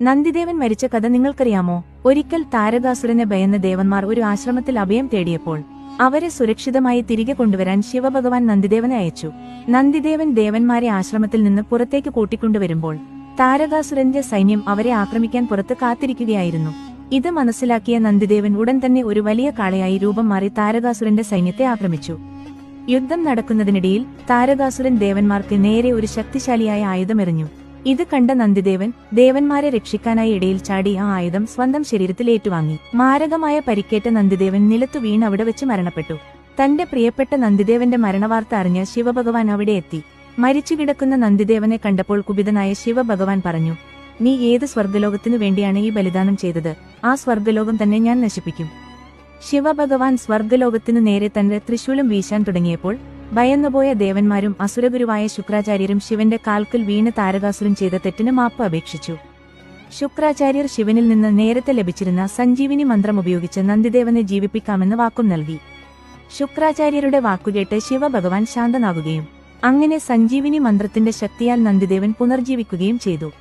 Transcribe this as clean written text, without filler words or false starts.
നന്ദിദേവൻ മരിച്ച കഥ നിങ്ങൾക്കറിയാമോ? ഒരിക്കൽ താരകാസുരനെ ഭയന്ന ദേവന്മാർ ഒരു ആശ്രമത്തിൽ അഭയം തേടിയപ്പോൾ അവരെ സുരക്ഷിതമായി തിരികെ കൊണ്ടുവരാൻ ശിവഭഗവാൻ നന്ദിദേവനെ അയച്ചു. നന്ദിദേവൻ ദേവന്മാരെ ആശ്രമത്തിൽ നിന്ന് പുറത്തേക്ക് കൂട്ടിക്കൊണ്ടുവരുമ്പോൾ താരകാസുരന്റെ സൈന്യം അവരെ ആക്രമിക്കാൻ പുറത്ത് കാത്തിരിക്കുകയായിരുന്നു. ഇത് മനസ്സിലാക്കിയ നന്ദിദേവൻ ഉടൻ തന്നെ ഒരു വലിയ കാളയായി രൂപം മാറി താരകാസുരന്റെ സൈന്യത്തെ ആക്രമിച്ചു. യുദ്ധം നടക്കുന്നതിനിടയിൽ താരകാസുരൻ ദേവന്മാർക്ക് നേരെ ഒരു ശക്തിശാലിയായ ആയുധമെറിഞ്ഞു. ഇത് കണ്ട നന്ദിദേവൻ ദേവന്മാരെ രക്ഷിക്കാനായി ഇടയിൽ ചാടി ആ ആയുധം സ്വന്തം ശരീരത്തിൽ ഏറ്റുവാങ്ങി. മാരകമായ പരിക്കേറ്റ നന്ദിദേവൻ നിലത്തു വീണ് അവിടെ വെച്ച് മരണപ്പെട്ടു. തന്റെ പ്രിയപ്പെട്ട നന്ദിദേവന്റെ മരണവാർത്ത അറിഞ്ഞ ശിവഭഗവാൻ അവിടെ എത്തി. മരിച്ചുകിടക്കുന്ന നന്ദിദേവനെ കണ്ടപ്പോൾ കുപിതനായ ശിവഭഗവാൻ പറഞ്ഞു, നീ ഏത് സ്വർഗ്ഗലോകത്തിനു വേണ്ടിയാണ് ഈ ബലിദാനം ചെയ്തത്? ആ സ്വർഗ്ഗലോകം തന്നെ ഞാൻ നശിപ്പിക്കും. ശിവഭഗവാൻ സ്വർഗ്ഗലോകത്തിനു നേരെ തന്റെ ത്രിശൂലം വീശാൻ തുടങ്ങിയപ്പോൾ ഭയന്നുപോയ ദേവന്മാരും അസുരഗുരുവായ ശുക്രാചാര്യരും ശിവന്റെ കാൽക്കൽ വീണ് താരകാസുരൻ ചെയ്ത തെറ്റിന് മാപ്പ് അപേക്ഷിച്ചു. ശുക്രാചാര്യർ ശിവനിൽ നിന്ന് നേരത്തെ ലഭിച്ചിരുന്ന സഞ്ജീവിനി മന്ത്രം ഉപയോഗിച്ച് നന്ദിദേവനെ ജീവിപ്പിക്കാമെന്ന് വാക്കും നൽകി. ശുക്രാചാര്യരുടെ വാക്കുകേട്ട് ശിവഭഗവാൻ ശാന്തനാകുകയും അങ്ങനെ സഞ്ജീവിനി മന്ത്രത്തിന്റെ ശക്തിയാൽ നന്ദിദേവൻ പുനർജീവിക്കുകയും ചെയ്തു.